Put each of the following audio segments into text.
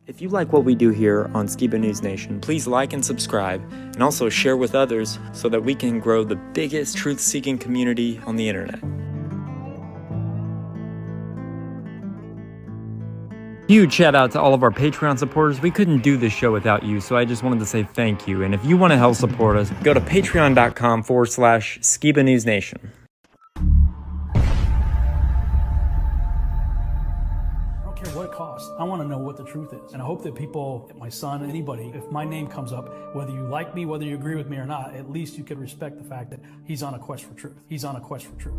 If you like what we do here on Skiba News Nation, please like and subscribe, and also share with others so that we can grow the biggest truth-seeking community on the internet. Huge shout out to all of our Patreon supporters. We couldn't do this show without you, so I just wanted to say thank you. And if you want to help support us, go to patreon.com/Skiba News Nation. What it costs. I want to know what the truth is. And I hope that people, my son, anybody, if my name comes up, whether you like me, whether you agree with me or not, at least you can respect the fact that he's on a quest for truth. He's on a quest for truth.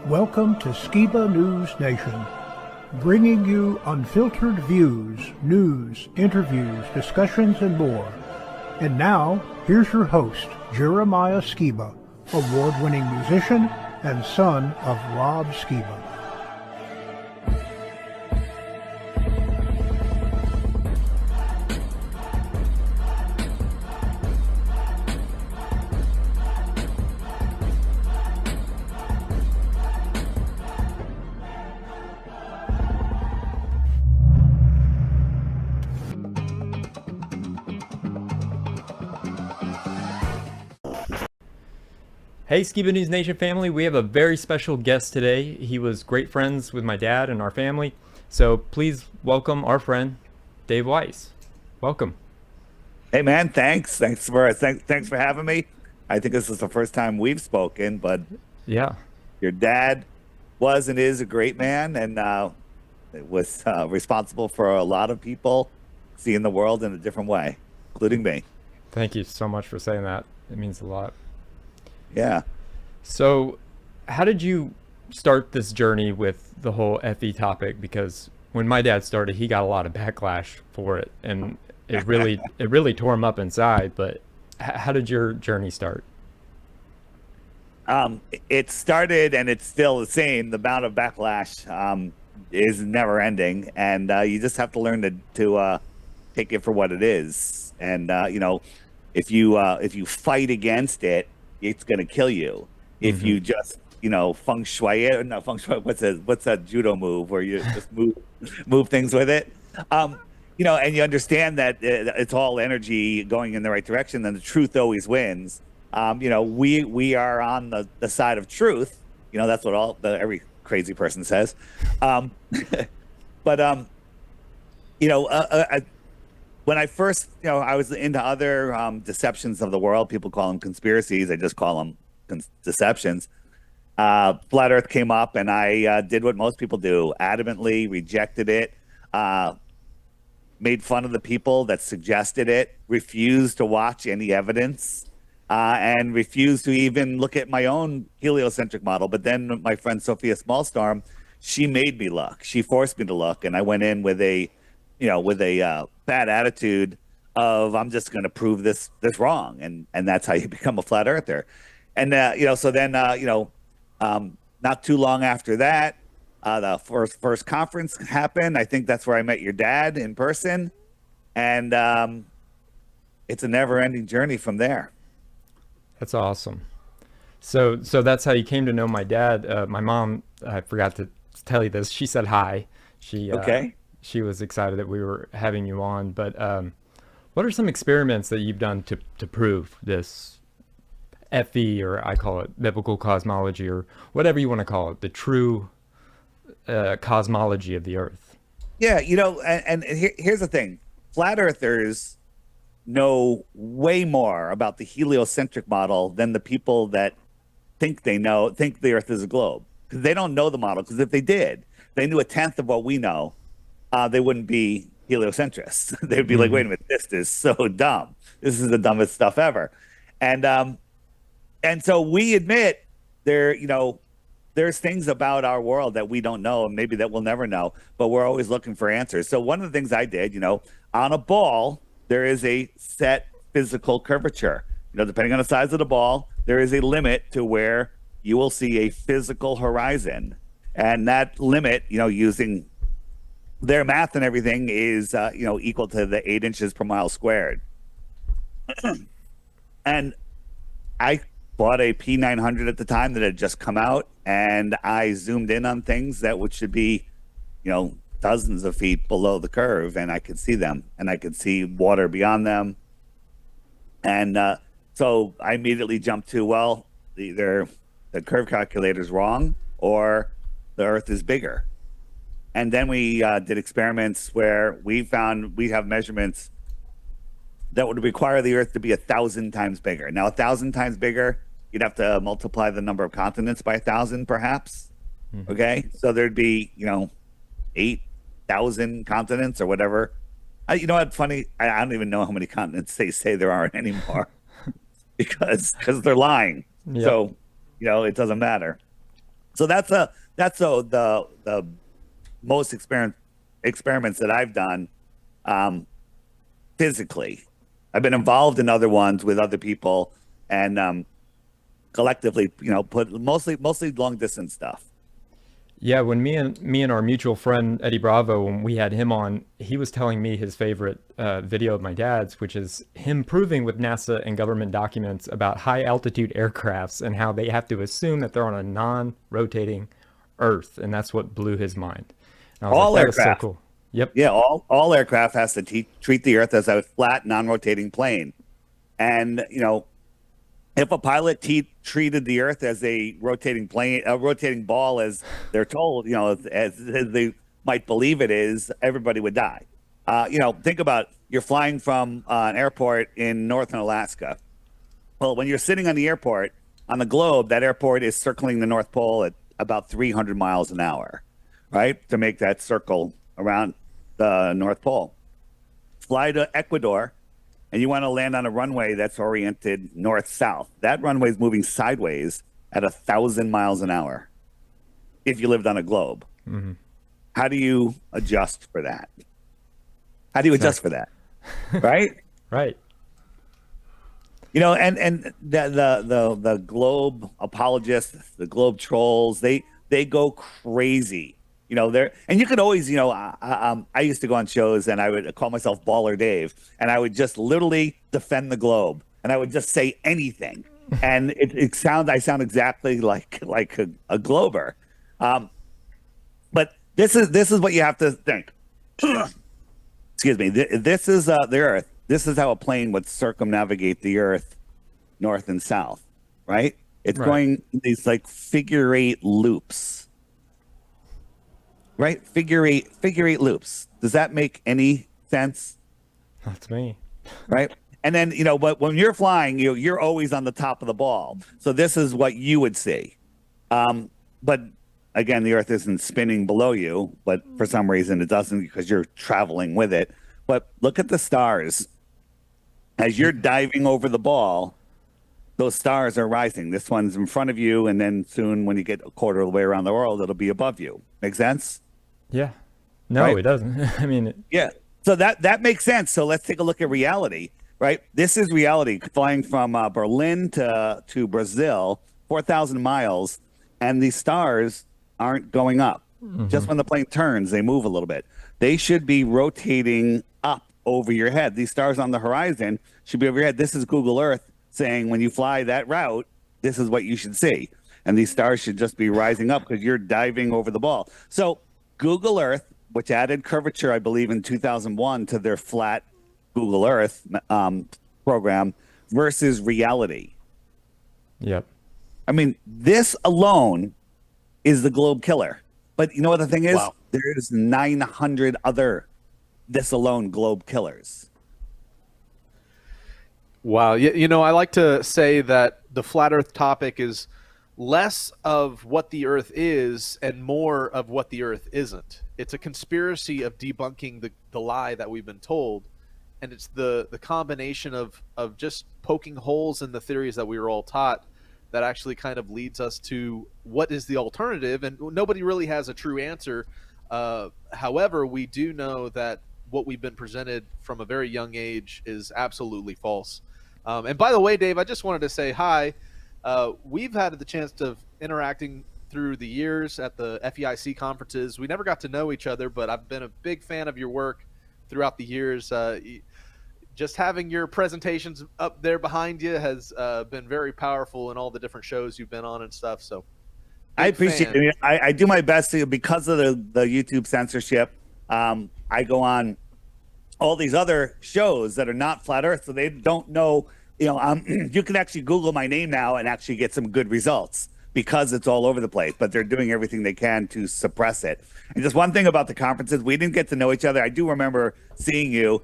Welcome to Skiba News Nation, bringing you unfiltered views, news, interviews, discussions, and more. And now, here's your host, Jeremiah Skiba, award-winning musician and son of Rob Skiba. Hey Skiba News Nation family, we have a very special guest today. He was great friends with my dad and our family, so please welcome our friend, Dave Weiss. Welcome. Hey man, thanks for having me. I think this is the first time we've spoken, but yeah, your dad was and is a great man, and was responsible for a lot of people seeing the world in a different way, including me. Thank you so much for saying that. It means a lot. Yeah. So how did you start this journey with the whole FE topic? Because when my dad started, he got a lot of backlash for it, and it really tore him up inside. But how did your journey start? It started, and it's still the same. The amount of backlash is never ending, and you just have to learn to take it for what it is. And if you fight against it, it's going to kill you. If you just, feng shui it, no, feng shui, what's that judo move where you just move things with it? And you understand that it's all energy going in the right direction, then the truth always wins. We are on the side of truth. That's what every crazy person says. But when I first, I was into other deceptions of the world. People call them conspiracies. I just call them deceptions. Flat Earth came up, and I did what most people do: adamantly rejected it, made fun of the people that suggested it, refused to watch any evidence, and refused to even look at my own heliocentric model. But then my friend Sophia Smallstorm, she made me look. She forced me to look, and I went in with a bad attitude of I'm just going to prove this wrong, and that's how you become a flat earther. And so then not too long after that, the first conference happened. I think that's where I met your dad in person, and it's a never-ending journey from there. That's awesome. So that's how you came to know my dad. My mom, I forgot to tell you this. She said hi. She was excited that we were having you on, but what are some experiments that you've done to prove this FE, or I call it biblical cosmology, or whatever you want to call it, the true cosmology of the Earth? Yeah, and here's the thing. Flat earthers know way more about the heliocentric model than the people that think the Earth is a globe. Because they don't know the model, because if they did, they knew a tenth of what we know, they wouldn't be heliocentrists. They'd be like, wait a minute, this is so dumb. This is the dumbest stuff ever. And so we admit there's things about our world that we don't know, and maybe that we'll never know, but we're always looking for answers. So one of the things I did, on a ball, there is a set physical curvature. Depending on the size of the ball, there is a limit to where you will see a physical horizon. And that limit, using their math and everything, is equal to the 8 inches per mile squared. And I bought a P900 at the time that had just come out, and I zoomed in on things that should be, dozens of feet below the curve, and I could see them, and I could see water beyond them. And so I immediately jumped to, well, either the curve calculator is wrong or the Earth is bigger. And then we did experiments where we found we have measurements that would require the Earth to be 1,000 times bigger. Now, 1,000 times bigger, you'd have to multiply the number of continents by 1,000, perhaps. Mm-hmm. Okay, so there'd be 8,000 continents or whatever. You know what? Funny, I don't even know how many continents they say there are anymore because they're lying. Yep. So it doesn't matter. So that's the most experiments that I've done physically. I've been involved in other ones with other people, and collectively, put mostly long distance stuff. Yeah, when me and our mutual friend Eddie Bravo, when we had him on, he was telling me his favorite video of my dad's, which is him proving with NASA and government documents about high altitude aircrafts and how they have to assume that they're on a non-rotating Earth, and that's what blew his mind. All like, aircraft. So cool. Yep. Yeah, all aircraft has to treat the Earth as a flat, non-rotating plane, and if a pilot treated the Earth as a rotating ball, as they're told, as they might believe it is, everybody would die. Think about you're flying from an airport in northern Alaska. Well, when you're sitting on the airport on the globe, that airport is circling the North Pole at about 300 miles an hour, right? To make that circle around the North Pole. Fly to Ecuador, and you want to land on a runway that's oriented north-south. That runway is moving sideways at 1,000 miles an hour if you lived on a globe. Mm-hmm. How do you adjust for that? How do you adjust for that? Right? Right. And the globe apologists, the globe trolls, they go crazy. And you could always, I used to go on shows and I would call myself Baller Dave, and I would just literally defend the globe, and I would just say anything, and I sound exactly like a glober, but this is what you have to think. Excuse me. This is the Earth. This is how a plane would circumnavigate the Earth, north and south, right? It's going these like figure 8 loops. Right, figure eight loops. Does that make any sense? That's me. Right, and then but when you're flying, you're always on the top of the ball. So this is what you would see. But again, the Earth isn't spinning below you, but for some reason it doesn't because you're traveling with it. But look at the stars. As you're diving over the ball, those stars are rising. This one's in front of you, and then soon, when you get a quarter of the way around the world, it'll be above you. Make sense? Yeah. No, right? It doesn't. I mean, yeah. So that makes sense. So let's take a look at reality, right? This is reality. Flying from Berlin to Brazil, 4,000 miles, and these stars aren't going up. Mm-hmm. Just when the plane turns, they move a little bit. They should be rotating up over your head. These stars on the horizon should be over your head. This is Google Earth saying when you fly that route, this is what you should see. And these stars should just be rising up because you're diving over the ball. So Google Earth, which added curvature, I believe, in 2001 to their flat Google Earth program, versus reality. Yep. I mean, this alone is the globe killer. But you know what the thing is? Wow. There's 900 other this alone globe killers. Wow. I like to say that the flat Earth topic is less of what the Earth is and more of what the Earth isn't. It's a conspiracy of debunking the lie that we've been told, and it's the combination of just poking holes in the theories that we were all taught that actually kind of leads us to what is the alternative, and nobody really has a true answer. However, we do know that what we've been presented from a very young age is absolutely false. And by the way, Dave, I just wanted to say hi. We've had the chance of interacting through the years at the FEIC conferences. We never got to know each other, but I've been a big fan of your work throughout the years. just having your presentations up there behind you has been very powerful in all the different shows you've been on and stuff. So I appreciate it. I do my best to, because of the YouTube censorship. I go on all these other shows that are not flat Earth, so they don't know. You can actually Google my name now and actually get some good results because it's all over the place. But they're doing everything they can to suppress it. And just one thing about the conferences, we didn't get to know each other. I do remember seeing you.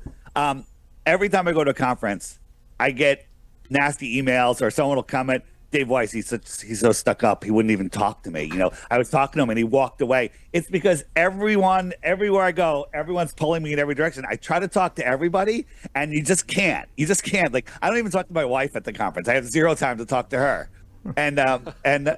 Every time I go to a conference, I get nasty emails or someone will comment, Dave Weiss, he's so stuck up. He wouldn't even talk to me. I was talking to him and he walked away. It's because everywhere I go, everyone's pulling me in every direction. I try to talk to everybody and you just can't. Like, I don't even talk to my wife at the conference. I have zero time to talk to her. And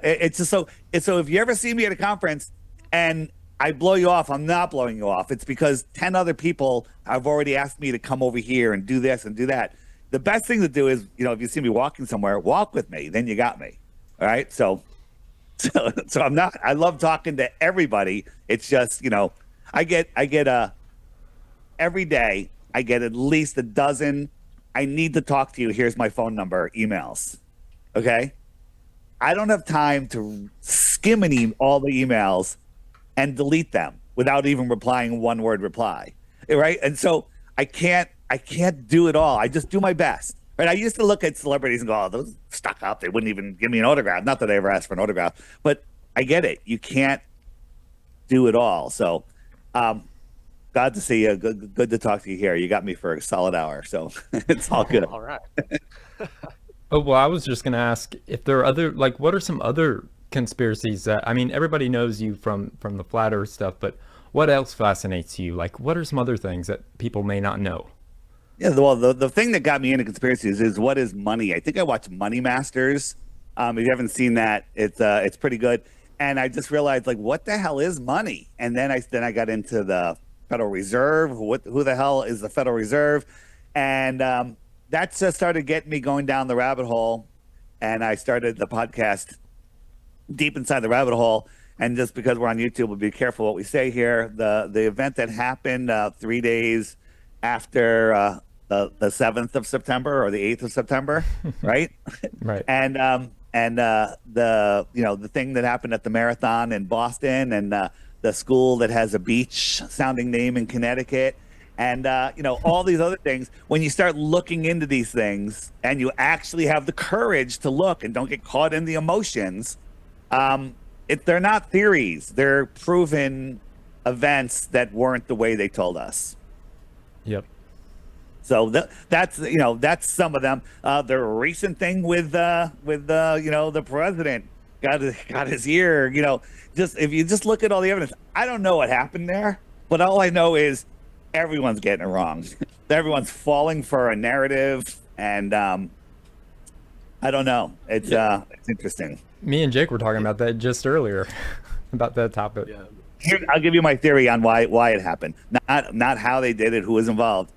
it's just so if you ever see me at a conference and I blow you off, I'm not blowing you off. It's because 10 other people have already asked me to come over here and do this and do that. The best thing to do is, if you see me walking somewhere, walk with me. Then you got me. All right. So I love talking to everybody. It's just, I get every day, I get at least a dozen. I need to talk to you. Here's my phone number, emails. Okay. I don't have time to skim all the emails and delete them without even replying one word reply. Right. And so I can't do it all. I just do my best. Right. I used to look at celebrities and go, oh, those stuck up. They wouldn't even give me an autograph. Not that I ever asked for an autograph, but I get it. You can't do it all. So glad to see you. Good to talk to you here. You got me for a solid hour. So it's all good. All right. Oh, well, I was just going to ask if there are other, what are some other conspiracies that, everybody knows you from the flat earth stuff, but what else fascinates you? What are some other things that people may not know? Yeah, well, the thing that got me into conspiracies is what is money. I think I watched Money Masters. If you haven't seen that, it's pretty good. And I just realized, what the hell is money? And then I got into the Federal Reserve. Who the hell is the Federal Reserve? And that just started getting me going down the rabbit hole. And I started the podcast deep inside the rabbit hole. And just because we're on YouTube, we'll be careful what we say here. The event that happened 3 days after the 7th of September or the 8th of September, right? Right. And the thing that happened at the marathon in Boston and the school that has a beach sounding name in Connecticut. And, all these other things, when you start looking into these things and you actually have the courage to look and don't get caught in the emotions, they're not theories. They're proven events that weren't the way they told us. Yep. So that's some of them. The recent thing with the president got his ear, just if you just look at all the evidence, I don't know what happened there, but all I know is everyone's getting it wrong. Everyone's falling for a narrative, and I don't know. It's interesting. Me and Jake were talking about that just earlier, about that topic. Yeah. Here, I'll give you my theory on why it happened. Not how they did it, who was involved.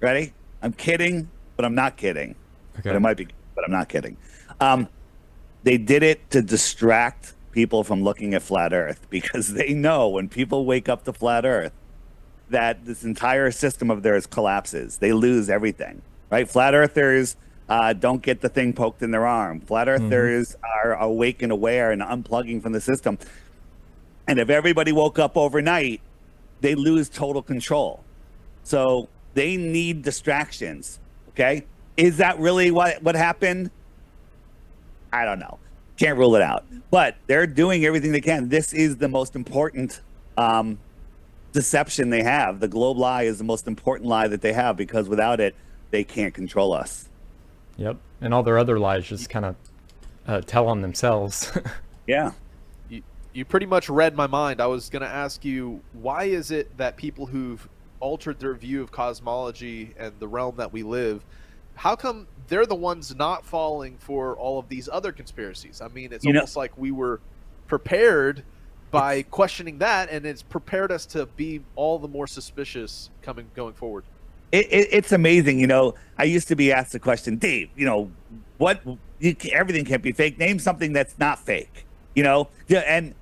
Ready? I'm kidding, but I'm not kidding. Okay. But it might be, but I'm not kidding. They did it to distract people from looking at flat Earth because they know when people wake up to flat Earth that this entire system of theirs collapses. They lose everything, right? Flat Earthers don't get the thing poked in their arm. Flat Earthers are awake and aware and unplugging from the system. And if everybody woke up overnight, they lose total control. So they need distractions, okay? Is that really what happened? I don't know. Can't rule it out. But they're doing everything they can. This is the most important deception they have. The globe lie is the most important lie that they have because without it, they can't control us. Yep. And all their other lies just kind of tell on themselves. Yeah. You pretty much read my mind. I was going to ask you, why is it that people who've altered their view of cosmology and the realm that we live, how come they're the ones not falling for all of these other conspiracies? It's almost like we were prepared by questioning that, and it's prepared us to be all the more suspicious going forward. It's amazing. I used to be asked the question, Dave, everything can't be fake. Name something that's not fake, and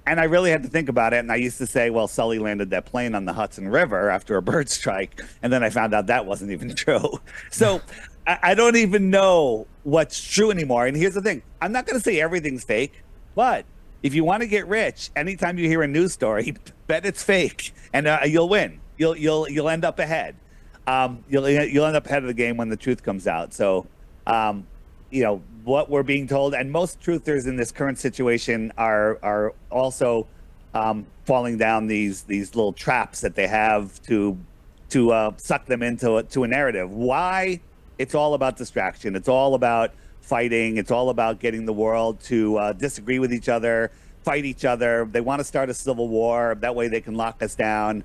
And I really had to think about it. And I used to say, well, Sully landed that plane on the Hudson River after a bird strike. And then I found out that wasn't even true. So I don't even know what's true anymore. And here's the thing. I'm not going to say everything's fake, but if you want to get rich, anytime you hear a news story, bet it's fake, and you'll win. You'll end up ahead. You'll end up ahead of the game when the truth comes out. So, what we're being told, and most truthers in this current situation are also falling down these little traps that they have to suck them into a narrative. Why? It's all about distraction. It's all about fighting. It's all about getting the world to disagree with each other, fight each other. They want to start a civil war. That way they can lock us down.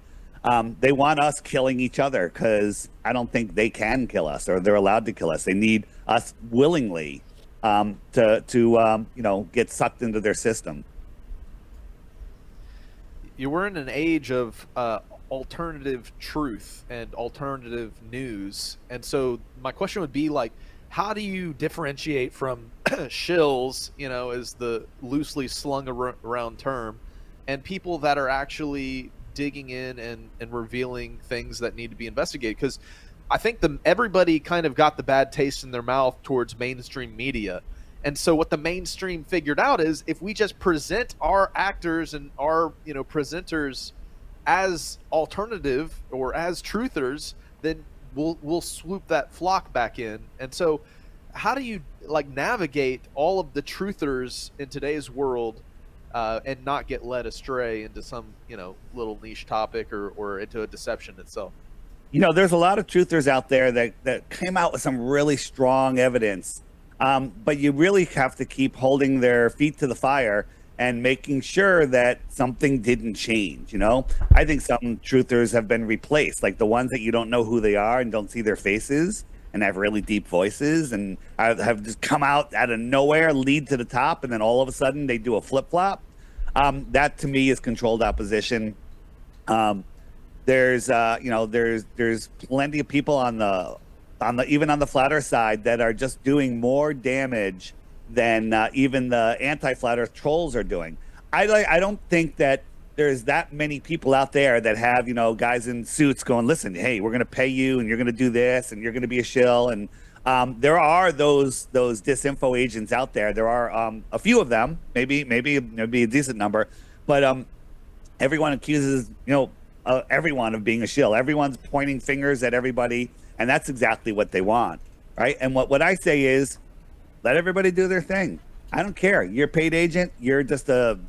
They want us killing each other because I don't think they can kill us or they're allowed to kill us. They need us willingly to get sucked into their system. You were in an age of alternative truth and alternative news, and so my question would be like, how do you differentiate from shills, as the loosely slung around term, and people that are actually digging in and revealing things that need to be investigated? Because I think everybody kind of got the bad taste in their mouth towards mainstream media. And so what the mainstream figured out is if we just present our actors and our presenters as alternative or as truthers, then we'll swoop that flock back in. And so how do you navigate all of the truthers in today's world and not get led astray into some little niche topic or into a deception itself? There's a lot of truthers out there that came out with some really strong evidence, but you really have to keep holding their feet to the fire and making sure that something didn't change. I think some truthers have been replaced, like the ones that you don't know who they are and don't see their faces and have really deep voices and have just come out of nowhere, lead to the top, and then all of a sudden they do a flip-flop. That to me is controlled opposition. There's plenty of people on the even on the flat earth side that are just doing more damage than even the anti-flat earth trolls are doing. I don't think that there's that many people out there that have guys in suits going, listen, hey, we're going to pay you and you're going to do this and you're going to be a shill. And there are those disinfo agents out there. There are a few of them, maybe a decent number, but everyone accuses everyone of being a shill. Everyone's pointing fingers at everybody, and that's exactly what they want, right? And what I say is, let everybody do their thing. I don't care. You're a paid agent. You're just a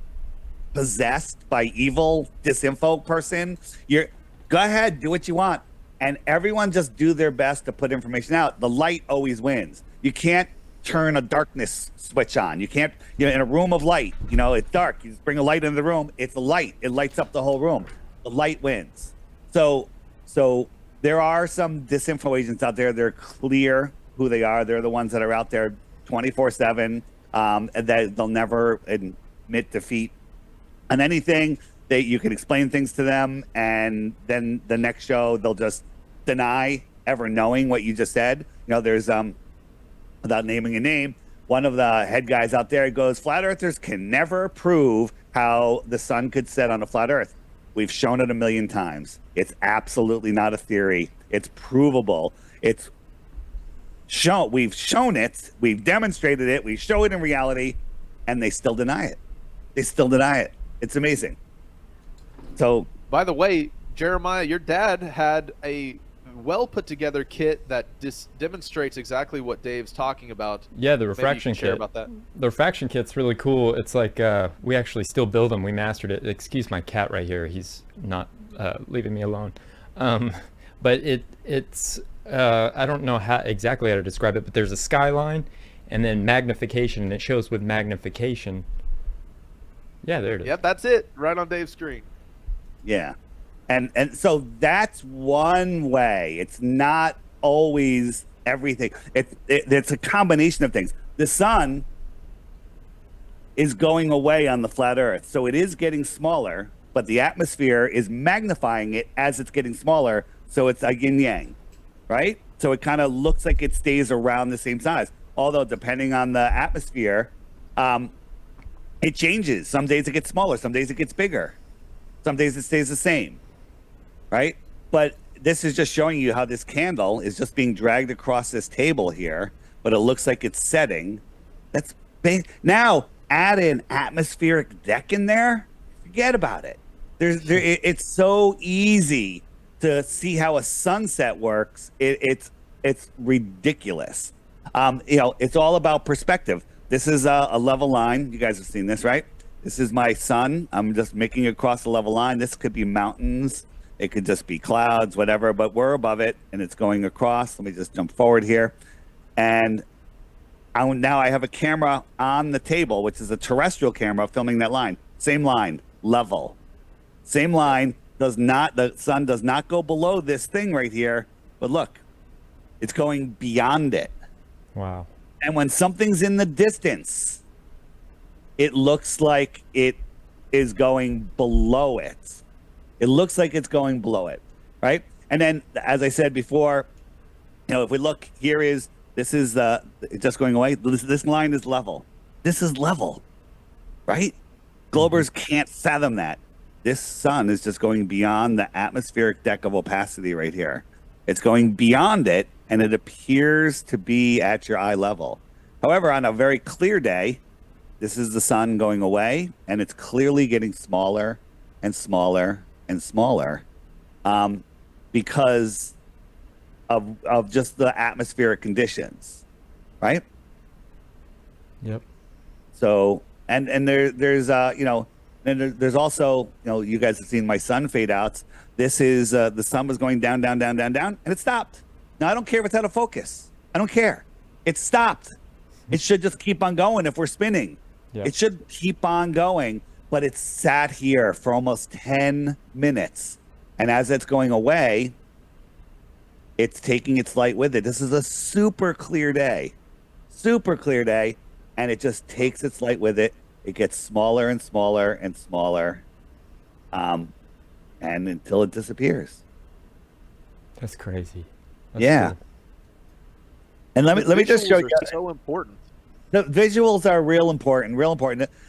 possessed by evil disinfo person. Go ahead, do what you want, and everyone just do their best to put information out. The light always wins. You can't turn a darkness switch on. You can't, in a room of light, it's dark. You just bring a light into the room. It's a light. It lights up the whole room. The light wins. So there are some disinfo agents out there. They're clear who they are. They're the ones that are out there 24/7, and that they'll never admit defeat on anything. You can explain things to them, and then the next show they'll just deny ever knowing what you just said. There's without naming a name, one of the head guys out there goes, flat earthers can never prove how the sun could set on a flat earth. We've shown it a million times. It's absolutely not a theory. It's provable. We've shown it. We've demonstrated it. We show it in reality, and they still deny it. It's amazing. So, by the way, Jeremiah, your dad had a well put together kit that demonstrates exactly what Dave's talking about. Yeah, the refraction kit. About that. The refraction kit's really cool. It's like we actually still build them. We mastered it. Excuse my cat right here. He's not leaving me alone. But it's I don't know exactly how to describe it, but there's a skyline and then magnification, and it shows with magnification. Yeah, there it is. Yep, that's it. Right on Dave's screen. Yeah. And so that's one way. It's not always everything. It's a combination of things. The sun is going away on the flat earth, so it is getting smaller, but the atmosphere is magnifying it as it's getting smaller, so it's a yin yang, right? So it kind of looks like it stays around the same size. Although depending on the atmosphere, It changes. Some days it gets smaller. Some days it gets bigger. Some days it stays the same, right? But this is just showing you how this candle is just being dragged across this table here, but it looks like it's setting. That's big. Now add an atmospheric deck in there. Forget about it. It's so easy to see how a sunset works. It's ridiculous. It's all about perspective. This is a level line. You guys have seen this, right? This is my sun. I'm just making it across the level line. This could be mountains. It could just be clouds, whatever, but we're above it and it's going across. Let me just jump forward here. And now I have a camera on the table, which is a terrestrial camera filming that line. Same line, level. Same line, the sun does not go below this thing right here, but look, it's going beyond it. Wow. And when something's in the distance, it looks like it is going below it. It looks like it's going below it, right? And then, as I said before, if we look, this is just going away. This line is level. This is level, right? Globers can't fathom that. This sun is just going beyond the atmospheric deck of opacity right here. It's going beyond it, and it appears to be at your eye level. However, on a very clear day, this is the sun going away, and it's clearly getting smaller and smaller and smaller because of just the atmospheric conditions, right? Yep. So, and there's also, you guys have seen my sun fade outs. This is the sun was going down, down, down, down, down, and it stopped. Now, I don't care if it's out of focus. I don't care. It stopped. It should just keep on going if we're spinning. Yep. It should keep on going, but it sat here for almost 10 minutes. And as it's going away, it's taking its light with it. This is a super clear day, and it just takes its light with it. It gets smaller and smaller and smaller, and until it disappears. That's crazy. That's yeah. Cool. And let me just show you. So important. The visuals are real important.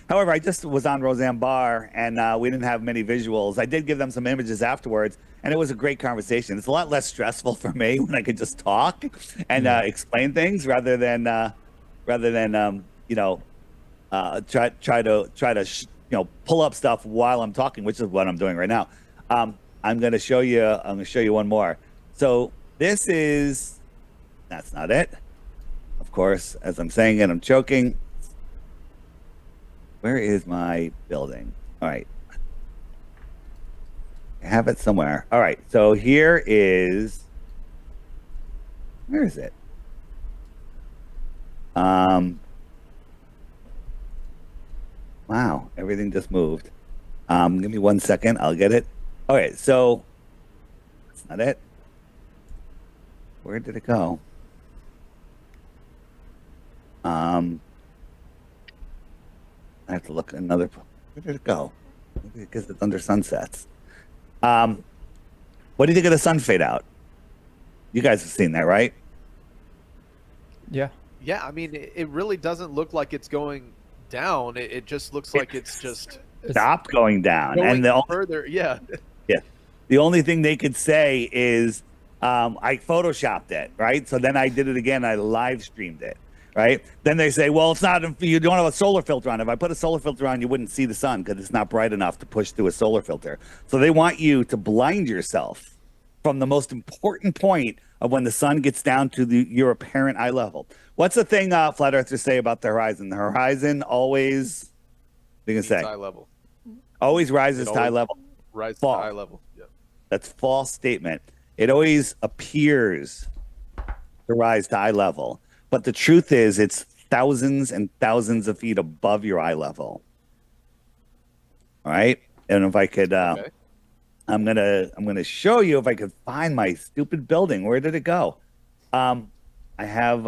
However, I just was on Roseanne Barr, and we didn't have many visuals. I did give them some images afterwards, and it was a great conversation. It's a lot less stressful for me when I could just talk and explain things rather than try to pull up stuff while I'm talking, which is what I'm doing right now. I'm going to show you one more. So that's not it. Of course, as I'm saying it, I'm choking. Where is my building? All right. I have it somewhere. All right. So where is it? Wow, everything just moved. Give me 1 second. I'll get it. Okay, so that's not it. Where did it go? I have to look at another. Where did it go? Maybe because it's under sunsets. What do you think of the sun fade out? You guys have seen that, right? Yeah. Yeah, I mean, it really doesn't look like it's going down. It just looks like it's just stopped going down. Going and further, yeah. Yeah. The only thing they could say is I photoshopped it, right? So then I did it again. I live streamed it, right? Then they say, well, it's not, you don't have a solar filter on. If I put a solar filter on, you wouldn't see the sun because it's not bright enough to push through a solar filter. So they want you to blind yourself from the most important point of when the sun gets down to your apparent eye level. What's the thing flat earthers say about the horizon? The horizon always, what are you gonna say? Eye level. Always rises to eye level. Rises to eye level. Yeah. That's a false statement. It always appears to rise to eye level, but the truth is it's thousands and thousands of feet above your eye level. All right, and if I could, okay. I'm gonna show you if I could find my stupid building. Where did it go? I have.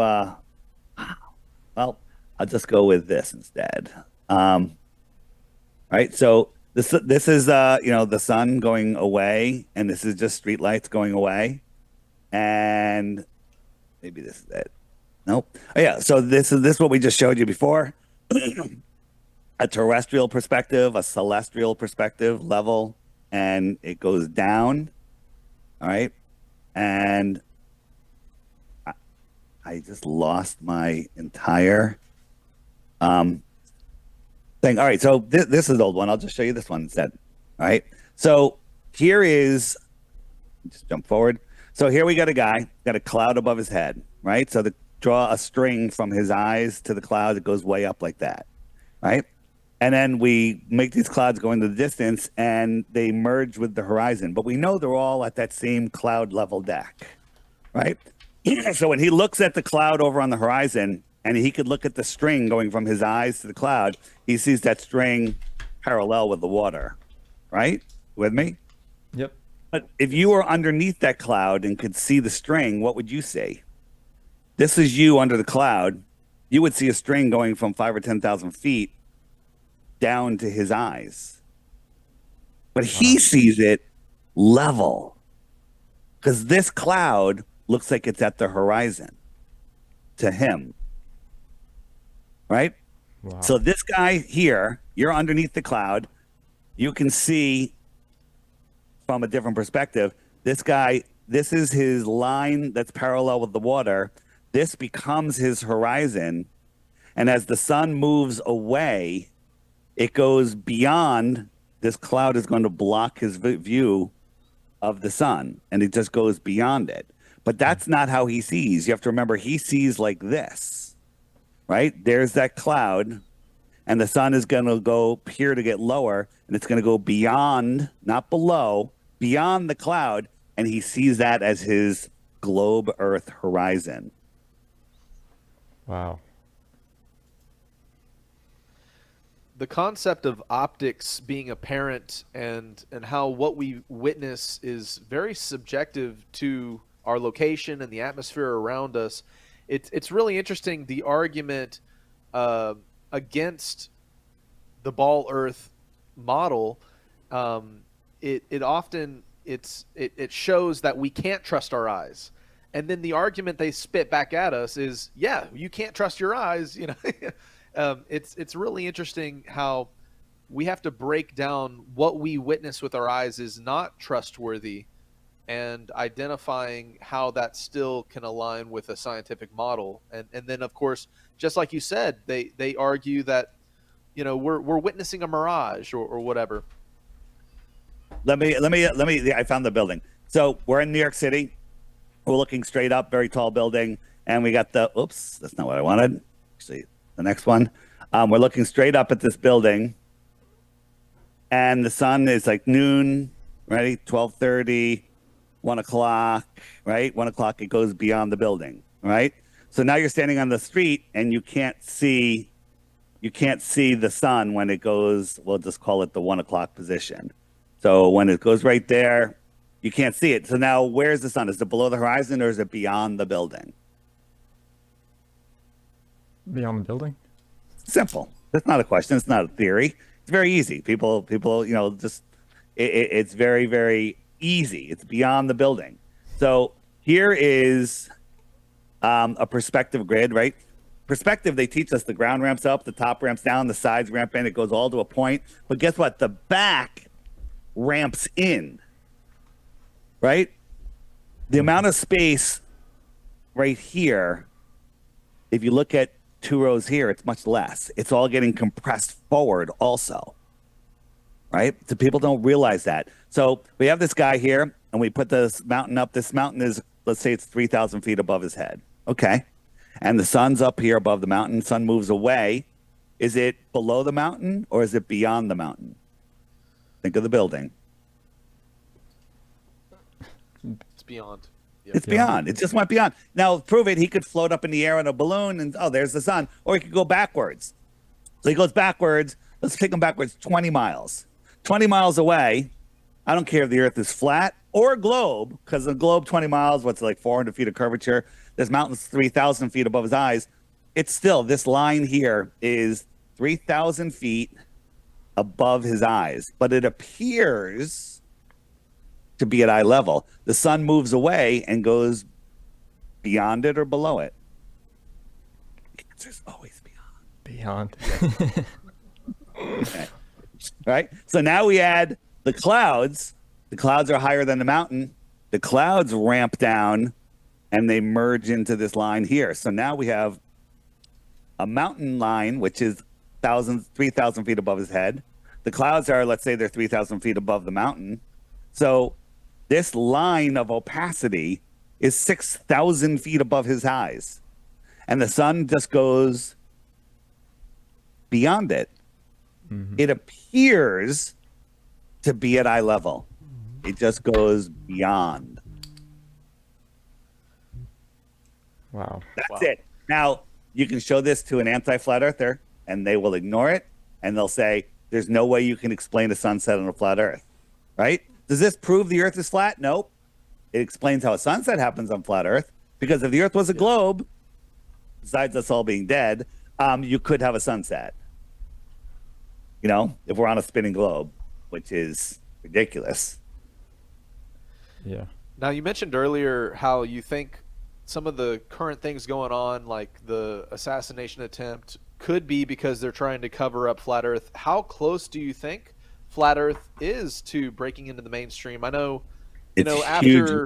Well, I'll just go with this instead. Right, so this is the sun going away, and this is just street lights going away, and maybe this is it. Nope. Oh yeah, so this is what we just showed you before. a terrestrial perspective, a celestial perspective level, and it goes down. All right. And I just lost my entire thing. All right. So this is the old one. I'll just show you this one instead. All right. So here is, just jump forward. So here we got a guy, got a cloud above his head, right? So draw a string from his eyes to the cloud that goes way up like that, right? And then we make these clouds go into the distance and they merge with the horizon. But we know they're all at that same cloud level deck, right? So when he looks at the cloud over on the horizon and he could look at the string going from his eyes to the cloud, he sees that string parallel with the water, right? With me? Yep. But if you were underneath that cloud and could see the string, what would you see? This is you under the cloud. You would see a string going from 5,000 or 10,000 feet down to his eyes. But he sees it level because this cloud looks like it's at the horizon to him. Right? Wow. So this guy here, you're underneath the cloud. You can see from a different perspective. This guy, this is his line that's parallel with the water. This becomes his horizon. And as the sun moves away, it goes beyond. This cloud is going to block his view of the sun, and it just goes beyond it. But that's not how he sees. You have to remember, he sees like this, right? There's that cloud, and the sun is going to go here to get lower, and it's going to go beyond, not below, beyond the cloud, and he sees that as his globe Earth horizon. Wow. The concept of optics being apparent and how what we witness is very subjective to our location and the atmosphere around us. It's really interesting, the argument against the ball Earth model. It often shows that we can't trust our eyes, and then the argument they spit back at us is, yeah, you can't trust your eyes, you know. It's really interesting how we have to break down what we witness with our eyes is not trustworthy, and identifying how that still can align with a scientific model. And then, of course, just like you said, they argue that, you know, we're witnessing a mirage or whatever. Let me. I found the building. So we're in New York City. We're looking straight up, very tall building, and we got the. Oops, that's not what I wanted. Actually, the next one. We're looking straight up at this building, and the sun is like noon, right? 12:30, 1 o'clock, right? 1 o'clock. It goes beyond the building, right? So now you're standing on the street, and you can't see the sun when it goes. We'll just call it the 1 o'clock position. So when it goes right there, you can't see it. So now where's the sun? Is it below the horizon or is it beyond the building? Beyond the building? Simple. That's not a question. It's not a theory. It's very easy. People, you know, just it's very, very easy. It's beyond the building. So here is a perspective grid, right? Perspective, they teach us the ground ramps up, the top ramps down, the sides ramp in. It goes all to a point. But guess what? The back ramps in, right? The amount of space right here, if you look at 2 rows here, it's much less. It's all getting compressed forward also, right? So people don't realize that. So we have this guy here, and we put this mountain up. This mountain is, let's say it's 3,000 feet above his head. Okay. And the sun's up here above the mountain. Sun moves away. Is it below the mountain or is it beyond the mountain? Think of the building. It's beyond. Yep. It's beyond. It just went beyond. Now, prove it. He could float up in the air on a balloon and, oh, there's the sun. Or he could go backwards. So he goes backwards. Let's take him backwards 20 miles. 20 miles away. I don't care if the Earth is flat or a globe, because the globe 20 miles, what's like 400 feet of curvature? This mountain's 3,000 feet above his eyes. It's still, this line here is 3,000 feet above his eyes, but it appears to be at eye level. The sun moves away and goes beyond it or below it. The answer's always beyond. Beyond. Okay. Right? So now we add the clouds. The clouds are higher than the mountain. The clouds ramp down and they merge into this line here. So now we have a mountain line, which is 3,000 feet above his head. The clouds are, let's say they're 3,000 feet above the mountain. So this line of opacity is 6,000 feet above his eyes. And the sun just goes beyond it. Mm-hmm. It appears to be at eye level. It just goes beyond. Wow. That's it. Now, you can show this to an anti-flat earther, and they will ignore it, and they'll say, there's no way you can explain a sunset on a flat earth, right? Does this prove the earth is flat? Nope. It explains how a sunset happens on flat earth, because if the earth was a globe, besides us all being dead, you could have a sunset. You know, if we're on a spinning globe, which is ridiculous. Yeah. Now, you mentioned earlier how you think some of the current things going on, like the assassination attempt, could be because they're trying to cover up flat earth. How close do you think flat earth is to breaking into the mainstream? I know, you know, after...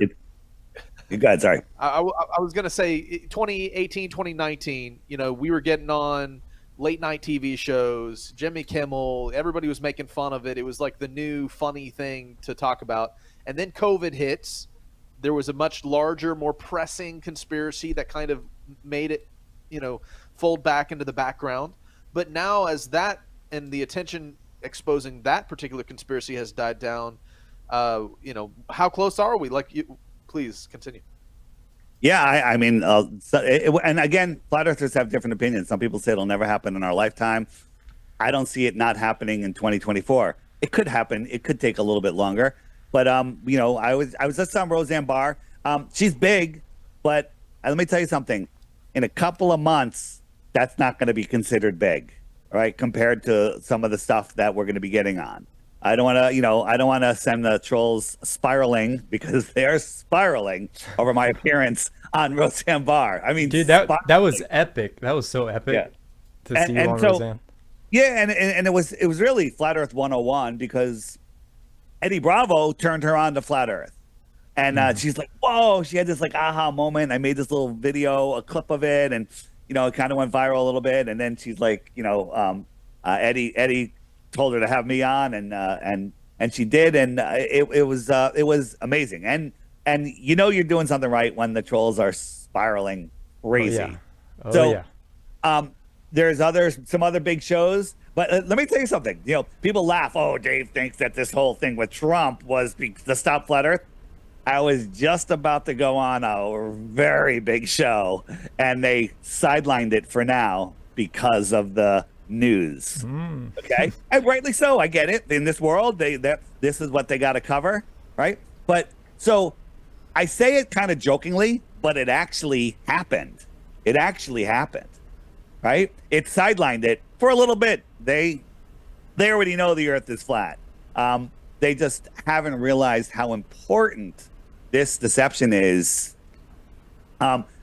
You guys, sorry. I was going to say 2018, 2019, you know, we were getting on late night TV shows, Jimmy Kimmel, everybody was making fun of it. It was like the new funny thing to talk about. And then COVID hits. There was a much larger, more pressing conspiracy that kind of made it, you know, fold back into the background. But now as that and the attention exposing that particular conspiracy has died down, you know, how close are we? Like, please continue. Yeah, I mean, and again, flat earthers have different opinions. Some people say it'll never happen in our lifetime. I don't see it not happening in 2024. It could happen. It could take a little bit longer. But you know, I was just on Roseanne Barr. She's big, but let me tell you something. In a couple of months, that's not going to be considered big, right? Compared to some of the stuff that we're going to be getting on. I don't want to, you know, I don't want to send the trolls spiraling, because they're spiraling over my appearance on Roseanne Barr. I mean, dude, that was epic. That was so epic to see you on Roseanne. Yeah, and it was really Flat Earth 101, because Eddie Bravo turned her on to Flat Earth. And she's like, whoa, she had this like aha moment. I made this little video, a clip of it, and, you know, it kind of went viral a little bit. And then she's like, you know, Eddie told her to have me on, and she did, and it was amazing. And you know you're doing something right when the trolls are spiraling crazy. There's some other big shows, but let me tell you something. You know, people laugh. Oh, Dave thinks that this whole thing with Trump was to stop flat Earth. I was just about to go on a very big show, and they sidelined it for now because of the news. Okay, and rightly so. I get it. In this world, this is what they got to cover, right? But so I say it kind of jokingly, but it actually happened. It actually happened, right? It sidelined it for a little bit. They already know the Earth is flat. They just haven't realized how important this deception is,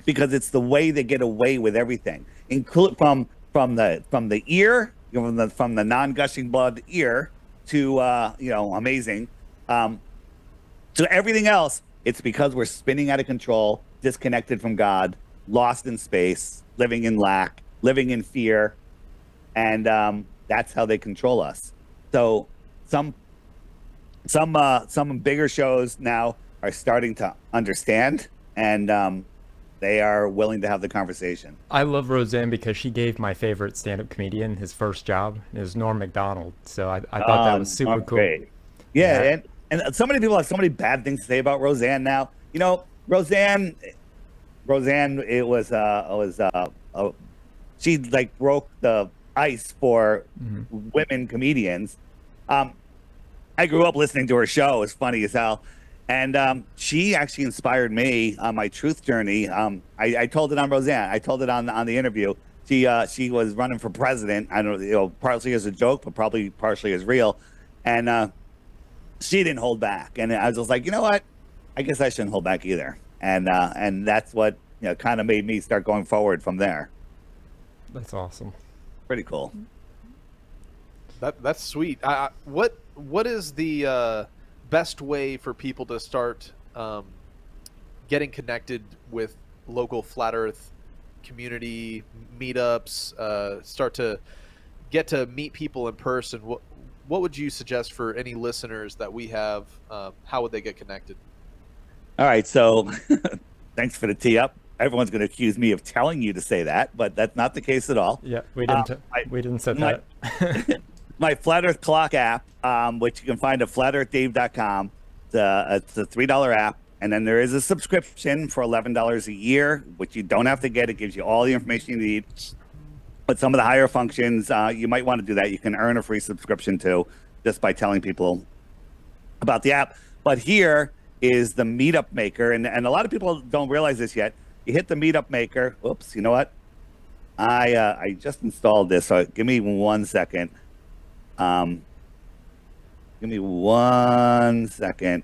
because it's the way they get away with everything, include from the ear, you know, from the non-gushing blood ear to you know, amazing, to everything else. It's because we're spinning out of control, disconnected from God, lost in space, living in lack, living in fear, and that's how they control us. So some bigger shows now are starting to understand, and they are willing to have the conversation. I love Roseanne because she gave my favorite stand-up comedian his first job. It was Norm Macdonald. So I thought that was super cool. Great. Yeah, and so many people have so many bad things to say about Roseanne now. You know, Roseanne, it was she like broke the ice for women comedians. I grew up listening to her show. It's funny as hell. And she actually inspired me on my truth journey. I told it on Roseanne. I told it on the interview. She was running for president. I don't know, you know, partly as a joke, but probably partially as real. And she didn't hold back. And I was just like, you know what? I guess I shouldn't hold back either. And that's what, you know, kind of made me start going forward from there. That's awesome. Pretty cool. That's sweet. What is the best way for people to start getting connected with local flat Earth community meetups? Start to get to meet people in person. What would you suggest for any listeners that we have? How would they get connected? All right, so thanks for the tee up. Everyone's going to accuse me of telling you to say that, but that's not the case at all. Yeah, we didn't set that. My Flat Earth Clock app, which you can find at flatearthdave.com. It's a $3 app, and then there is a subscription for $11 a year, which you don't have to get. It gives you all the information you need. But some of the higher functions, you might want to do that. You can earn a free subscription too, just by telling people about the app. But here is the Meetup Maker, and a lot of people don't realize this yet. You hit the Meetup Maker. Whoops, you know what? I just installed this, so give me 1 second. Give me 1 second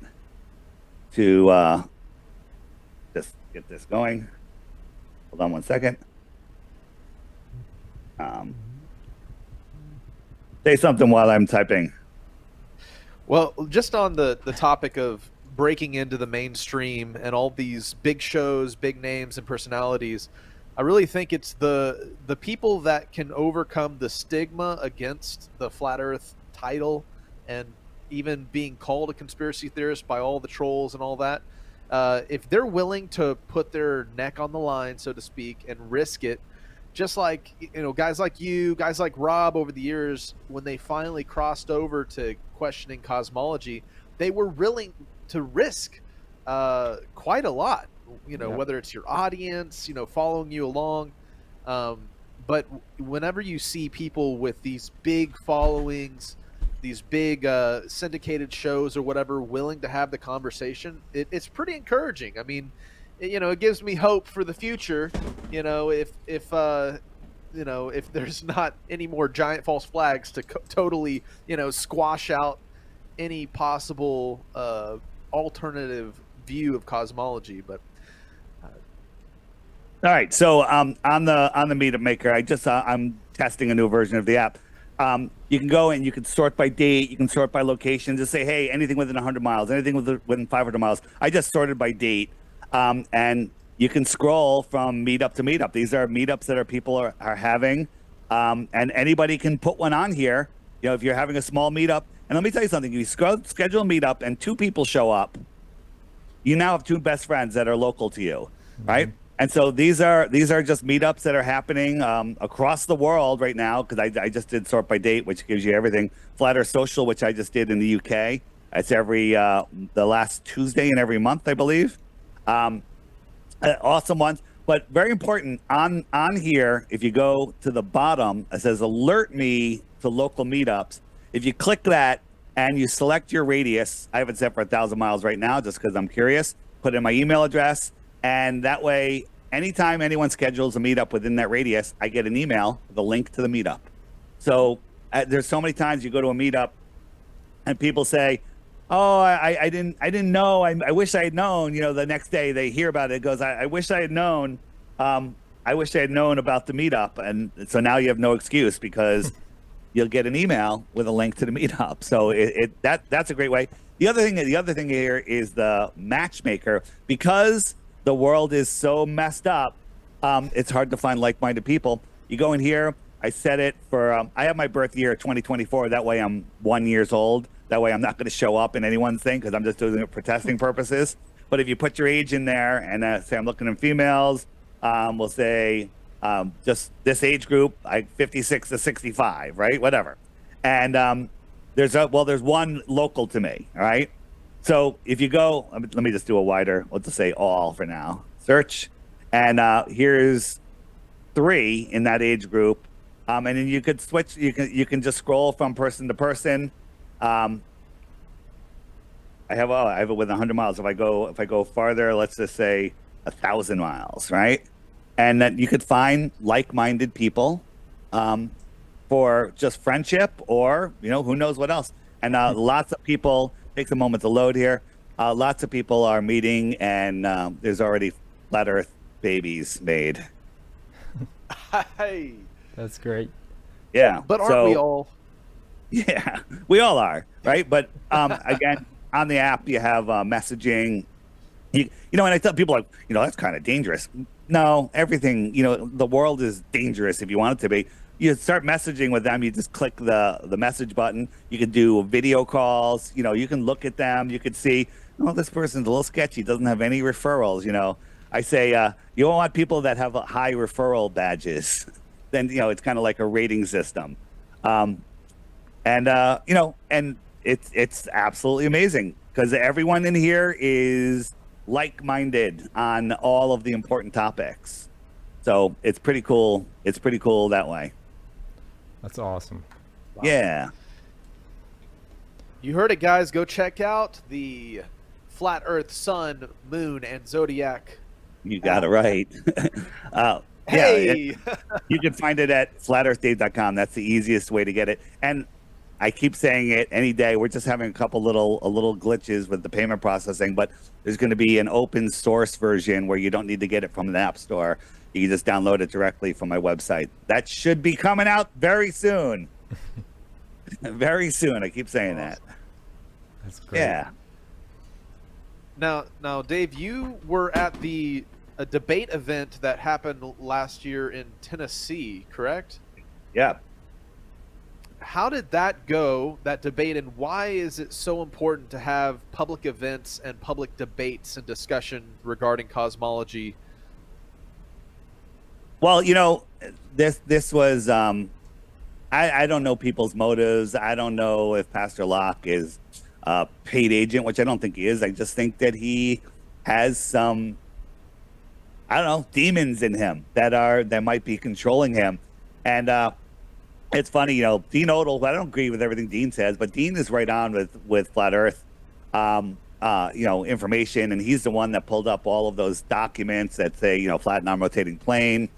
to just get this going. Hold on 1 second. Say something while I'm typing. Well, just on the topic of breaking into the mainstream and all these big shows, big names, and personalities, I really think it's the people that can overcome the stigma against the flat Earth title and even being called a conspiracy theorist by all the trolls and all that. If they're willing to put their neck on the line, so to speak, and risk it, just like, you know, guys like you, guys like Rob over the years, when they finally crossed over to questioning cosmology, they were willing to risk quite a lot, you know, whether it's your audience, you know, following you along. But whenever you see people with these big followings, these big syndicated shows or whatever, willing to have the conversation, it's pretty encouraging. I mean, you know, it gives me hope for the future. You know, if you know, if there's not any more giant false flags to totally, you know, squash out any possible alternative view of cosmology. But all right, so on the Meetup Maker, I'm testing a new version of the app. You can go and you can sort by date, you can sort by location, just say, hey, anything within 100 miles, anything within 500 miles. I just sorted by date, and you can scroll from meetup to meetup. These are meetups that people are having, and anybody can put one on here. You know, if you're having a small meetup, and let me tell you something, if you schedule a meetup and 2 people show up, you now have 2 best friends that are local to you, right? And so these are just meetups that are happening across the world right now, because I just did Sort by Date, which gives you everything. Flat Earth Social, which I just did in the UK. It's every the last Tuesday in every month, I believe. Awesome ones. But very important, on here, if you go to the bottom, it says alert me to local meetups. If you click that and you select your radius, I have it set for 1,000 miles right now just because I'm curious, put in my email address, and that way, anytime anyone schedules a meetup within that radius, I get an email with a link to the meetup. So there's so many times you go to a meetup and people say, oh, I didn't know. I wish I had known. You know, the next day they hear about it. It goes, I wish I had known. I wish I had known about the meetup. And so now you have no excuse because you'll get an email with a link to the meetup. So that's a great way. The other thing here is the matchmaker. Because the world is so messed up, it's hard to find like-minded people. You go in here, I set it for, I have my birth year 2024. That way I'm 1 year old. That way I'm not going to show up in anyone's thing because I'm just doing it for testing purposes. But if you put your age in there and say I'm looking in females, we'll say just this age group, like 56 to 65, right? Whatever. And there's one local to me, all right? So if you go, let me just do a wider, let's just say all for now. Search, and here's 3 in that age group. And then you could switch, you can just scroll from person to person. I have it with 100 miles. If I go farther, let's just say 1,000 miles, right? And that you could find like-minded people for just friendship, or who knows what else. And lots of people. Takes a moment to load here. Lots of people are meeting, and there's already flat Earth babies made. Hey, That's great. Yeah, but aren't we all? Yeah, we all are, right? But again, on the app, you have messaging. And I tell people, like, that's kind of dangerous. No, everything, the world is dangerous if you want it to be. You start messaging with them, you just click the message button. You can do video calls, you can look at them, you can see, oh, this person's a little sketchy, doesn't have any referrals. I say, you don't want people that have high referral badges. Then, it's kind of like a rating system. And it's absolutely amazing because everyone in here is like-minded on all of the important topics. So it's pretty cool. It's pretty cool that way. That's awesome. Wow. Yeah. You heard it, guys. Go check out the Flat Earth, Sun, Moon, and Zodiac. You got it right. Hey! Yeah, you can find it at flatearthdave.com. That's the easiest way to get it. And I keep saying it any day. We're just having a couple little glitches with the payment processing, but there's going to be an open source version where you don't need to get it from the App Store. You can just download it directly from my website. That should be coming out very soon. Very soon. I keep saying that. That's great. Yeah. Now, Dave, you were at a debate event that happened last year in Tennessee, correct? Yeah. How did that go, that debate, and why is it so important to have public events and public debates and discussion regarding cosmology? Well, this was I don't know people's motives. I don't know if Pastor Locke is a paid agent, which I don't think he is. I just think that he has some, I don't know, demons in him that might be controlling him. And it's funny, Dean Odell, I don't agree with everything Dean says, but Dean is right on with Flat Earth information, and he's the one that pulled up all of those documents that say, flat non-rotating plane.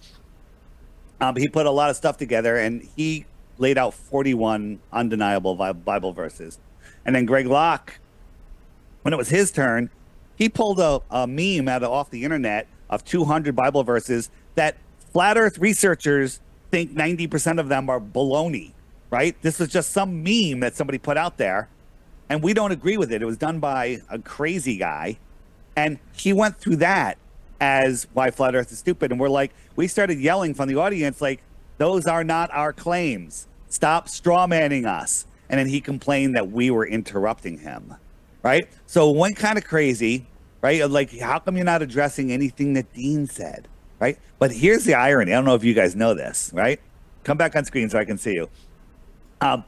He put a lot of stuff together, and he laid out 41 undeniable Bible verses. And then Greg Locke, when it was his turn, he pulled a meme off the internet of 200 Bible verses that Flat Earth researchers think 90% of them are baloney, right? This was just some meme that somebody put out there, and we don't agree with it. It was done by a crazy guy, and he went through that as why Flat Earth is stupid. And we started yelling from the audience, like, those are not our claims. Stop strawmanning us. And then he complained that we were interrupting him, right? So it went kind of crazy, right? Like, how come you're not addressing anything that Dean said, right? But here's the irony. I don't know if you guys know this, right? Come back on screen so I can see you. One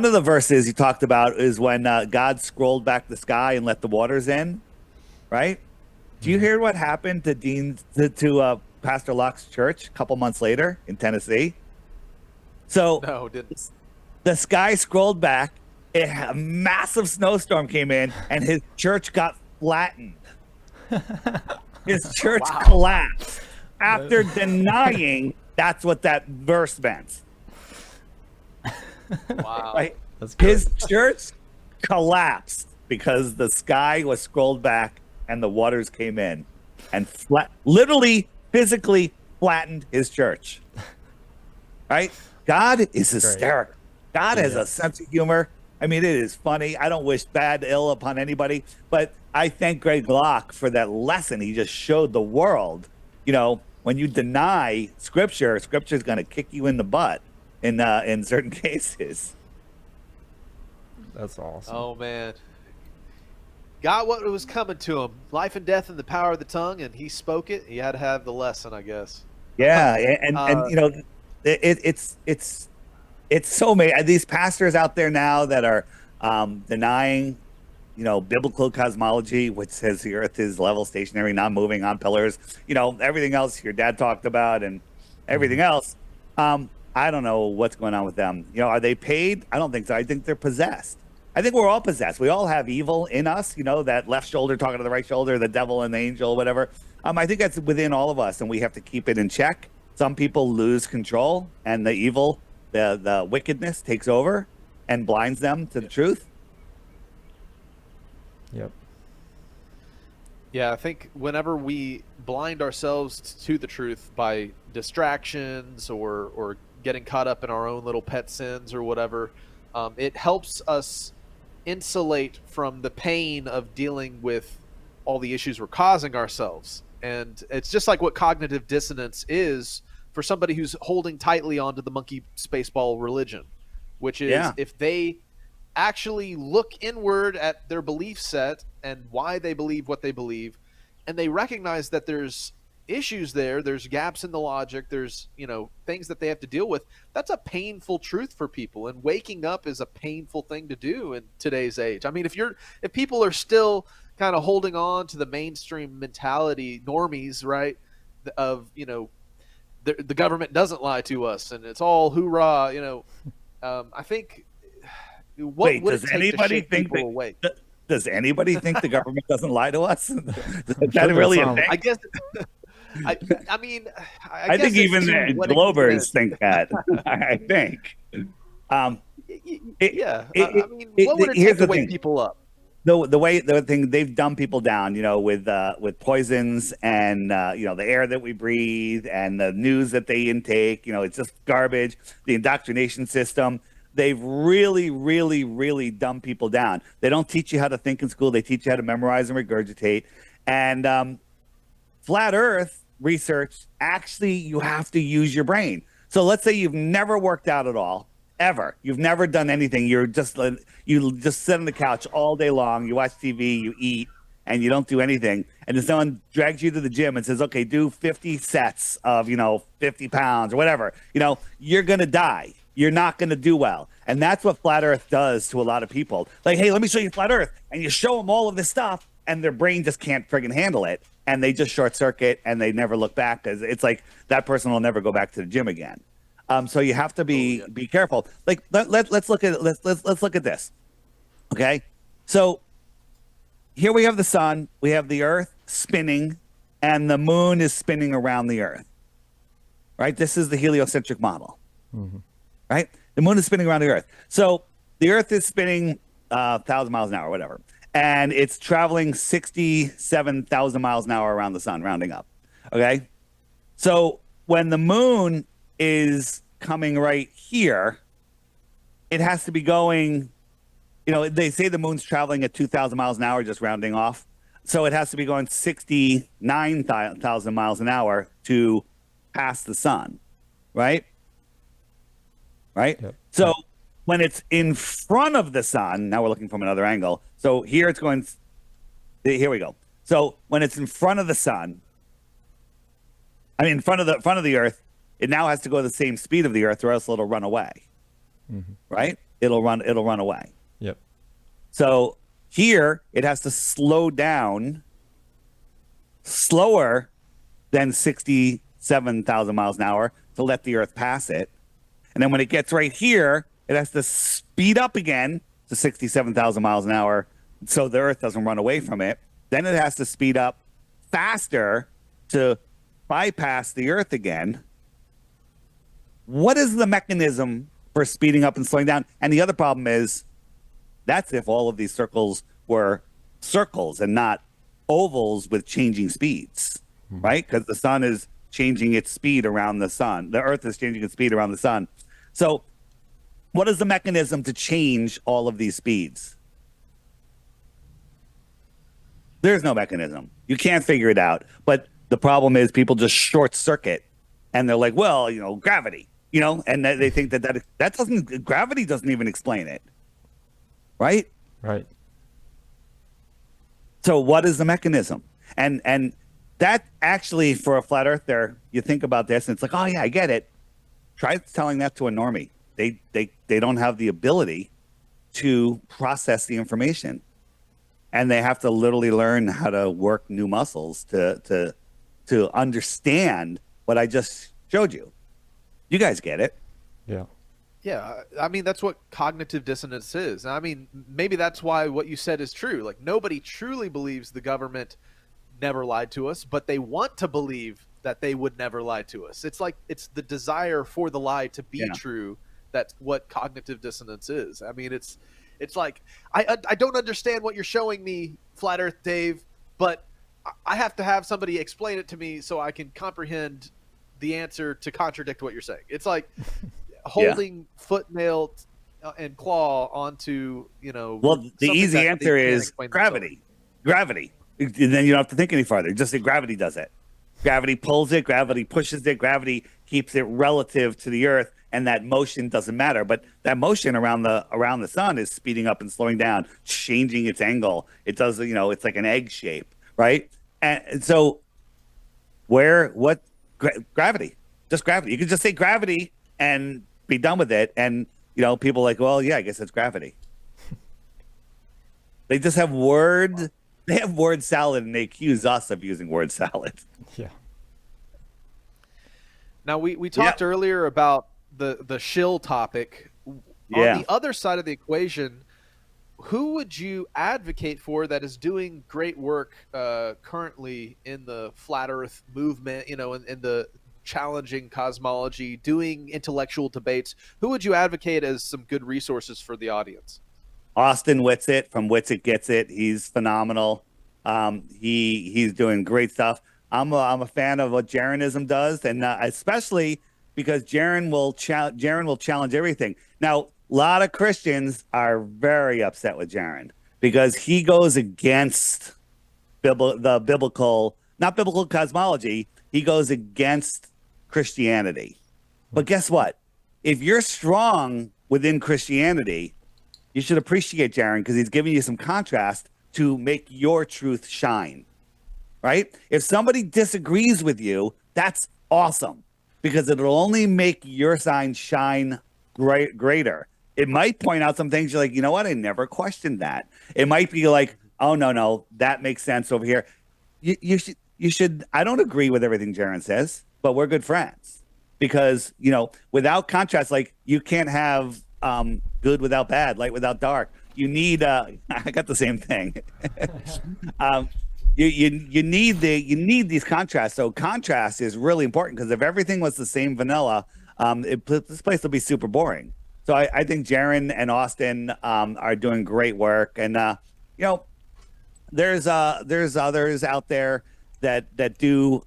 of the verses you talked about is when God scrolled back the sky and let the waters in, right? Do you hear what happened to Pastor Locke's church a couple months later in Tennessee? So No, didn't. The sky scrolled back, a massive snowstorm came in, and his church got flattened. His church collapsed after denying that's what that verse meant. Wow. Right? That's good. His church collapsed because the sky was scrolled back and the waters came in and literally, physically flattened his church. Right? God is hysterical. God has a sense of humor. I mean, it is funny. I don't wish bad ill upon anybody, but I thank Greg Locke for that lesson he just showed the world. When you deny Scripture is going to kick you in the butt in certain cases. That's awesome. Oh, man. Got what was coming to him. Life and death in the power of the tongue, and he spoke it. He had to have the lesson, I guess. Yeah, and it's so many these pastors out there now that are denying, biblical cosmology, which says the Earth is level, stationary, non-moving, on pillars. Everything else your dad talked about and everything else. I don't know what's going on with them. Are they paid? I don't think so. I think they're possessed. I think we're all possessed. We all have evil in us, that left shoulder talking to the right shoulder, the devil and the angel, whatever. I think that's within all of us, and we have to keep it in check. Some people lose control, and the evil, the wickedness takes over and blinds them to the truth. Yep. Yeah, I think whenever we blind ourselves to the truth by distractions or getting caught up in our own little pet sins or whatever, it helps us insulate from the pain of dealing with all the issues we're causing ourselves. And it's just like what cognitive dissonance is for somebody who's holding tightly onto the monkey spaceball religion, which is Yeah. if they actually look inward at their belief set and why they believe what they believe, and they recognize that there's issues there's gaps in the logic, there's things that they have to deal with. That's a painful truth for people, and waking up is a painful thing to do in today's age. I mean, if people are still kind of holding on to the mainstream mentality, normies, right, of the government doesn't lie to us and it's all hoorah, I think what Wait, would does it take anybody to shake think people awake? Does anybody think the government doesn't lie to us? Is that sure really that's a thing? I guess. I mean, I think guess even it's the to what Globers extent. think that. I think. Yeah, I mean, it- what would it here's take to the wake thing. people up? The thing they've dumbed people down, with poisons and the air that we breathe and the news that they intake. It's just garbage. The indoctrination system. They've really, really, really dumbed people down. They don't teach you how to think in school. They teach you how to memorize and regurgitate. And flat Earth research, actually, you have to use your brain. So let's say you've never worked out at all, ever. You've never done anything. You just sit on the couch all day long. You watch TV, you eat, and you don't do anything. And then someone drags you to the gym and says, okay, do 50 sets of, 50 pounds or whatever. You're going to die. You're not going to do well. And that's what flat Earth does to a lot of people. Like, hey, let me show you flat Earth. And you show them all of this stuff, and their brain just can't friggin' handle it. And they just short circuit, and they never look back, because it's like that person will never go back to the gym again. So you have to be careful. Like, let's look at this. Okay, so here we have the sun, we have the Earth spinning, and the moon is spinning around the Earth. Right? This is the heliocentric model. Mm-hmm. Right? The moon is spinning around the Earth. So the Earth is spinning 1,000 miles an hour, whatever, and it's traveling 67,000 miles an hour around the sun, rounding up. Okay, so when the moon is coming right here, it has to be going, they say the moon's traveling at 2,000 miles an hour, just rounding off. So it has to be going 69,000 miles an hour to pass the sun, right? Right? Yep. So when it's in front of the sun, now we're looking from another angle. So here it's going, here we go. So when it's in front of the sun, in front of the Earth, it now has to go the same speed of the Earth, or else it'll run away. Mm-hmm. Right? It'll run away. Yep. So here it has to slow down slower than 67,000 miles an hour to let the Earth pass it. And then when it gets right here, it has to speed up again to 67,000 miles an hour so the Earth doesn't run away from it. Then it has to speed up faster to bypass the Earth again. What is the mechanism for speeding up and slowing down? And the other problem is, that's if all of these circles were circles and not ovals with changing speeds, right? Because the sun is changing its speed around the sun. The Earth is changing its speed around the sun. So what is the mechanism to change all of these speeds? There's no mechanism. You can't figure it out. But the problem is people just short circuit, and they're like, well, gravity, and they think that doesn't, gravity doesn't even explain it. Right? Right. So what is the mechanism? And that actually, for a flat earther, you think about this and it's like, oh yeah, I get it. Try telling that to a normie. They don't have the ability to process the information. And they have to literally learn how to work new muscles to understand what I just showed you. You guys get it. Yeah. Yeah, I mean, that's what cognitive dissonance is. I mean, maybe that's why what you said is true. Like, nobody truly believes the government never lied to us, but they want to believe that they would never lie to us. It's like, it's the desire for the lie to be true. That's what cognitive dissonance is. I mean, it's like, I don't understand what you're showing me, Flat Earth Dave, but I have to have somebody explain it to me so I can comprehend the answer to contradict what you're saying. It's like holding foot, nail, and claw onto, Well, the easy answer is gravity. Gravity. And then you don't have to think any farther. Just say gravity does it. Gravity pulls it. Gravity pushes it. Gravity keeps it relative to the Earth, and that motion doesn't matter. But that motion around the sun is speeding up and slowing down, changing its angle. It does, it's like an egg shape, right? And so, gravity? Just gravity. You can just say gravity and be done with it. And people are like, well, yeah, I guess it's gravity. They just have word salad, and they accuse us of using word salad. Yeah. Now we talked earlier about the shill topic. On the other side of the equation, who would you advocate for that is doing great work currently in the flat Earth movement? In the challenging cosmology, doing intellectual debates. Who would you advocate as some good resources for the audience? Austin Whitsitt from Whitsitt Gets It. He's phenomenal. He's doing great stuff. I'm a fan of what Jaronism does, and especially because Jaron will challenge everything. Now, a lot of Christians are very upset with Jaron because he goes against not biblical cosmology. He goes against Christianity. But guess what? If you're strong within Christianity, you should appreciate Jaron because he's giving you some contrast to make your truth shine, right? If somebody disagrees with you, that's awesome because it'll only make your sign shine greater. It might point out some things you're like, you know what? I never questioned that. It might be like, oh, no, that makes sense over here. You should. I don't agree with everything Jaron says, but we're good friends because, without contrast, like you can't have good without bad, light without dark. You need I got the same thing. You need these contrasts. So contrast is really important because if everything was the same vanilla, this place will be super boring. So I think Jaron and Austin are doing great work, and there's others out there that do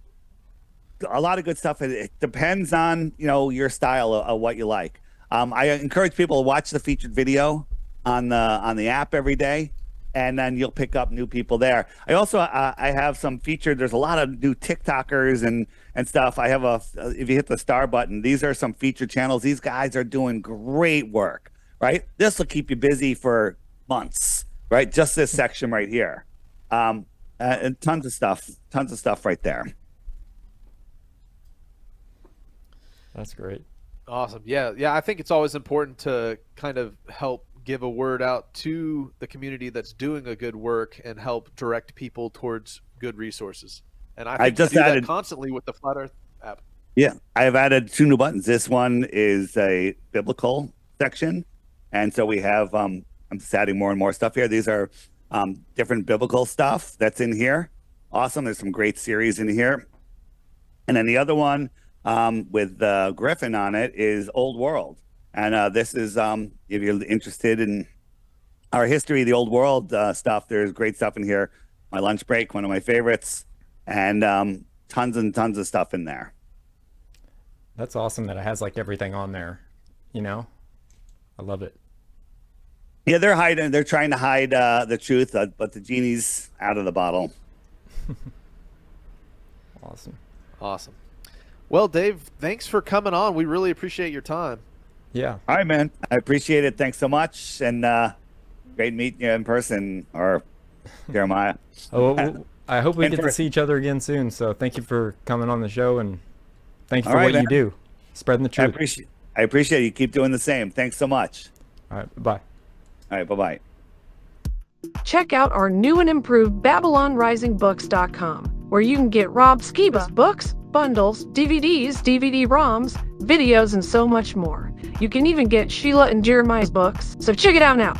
a lot of good stuff. It depends on your style of what you like. I encourage people to watch the featured video on the app every day, and then you'll pick up new people there. I also I have some featured. There's a lot of new TikTokers and stuff. I have if you hit the star button, these are some featured channels. These guys are doing great work. Right, this will keep you busy for months. Right, just this section right here, and tons of stuff right there. That's great. Awesome. Yeah. I think it's always important to kind of help give a word out to the community that's doing a good work and help direct people towards good resources. And I think just added that constantly with the Flat Earth app. Yeah, I've added 2 new buttons. This one is a biblical section, and so we have. I'm just adding more and more stuff here. These are different biblical stuff that's in here. Awesome. There's some great series in here, and then the other one. With Griffin on it is Old World. And this is, if you're interested in our history, the Old World stuff, there's great stuff in here. My Lunch Break, one of my favorites, and tons and tons of stuff in there. That's awesome that it has like everything on there, I love it. Yeah, they're trying to hide the truth, but the genie's out of the bottle. Awesome. Well, Dave, thanks for coming on. We really appreciate your time. Yeah. All right, man. I appreciate it. Thanks so much. And great meeting you in person, or Jeremiah. I hope we get to see each other again soon. So thank you for coming on the show, and thank you for what you do, spreading the truth. I appreciate you. Keep doing the same. Thanks so much. All right. Bye. All right. Bye-bye. Check out our new and improved BabylonRisingBooks.com, where you can get Rob Skiba's books, bundles, DVDs, DVD-ROMs, videos, and so much more. You can even get Sheila and Jeremiah's books, so check it out now.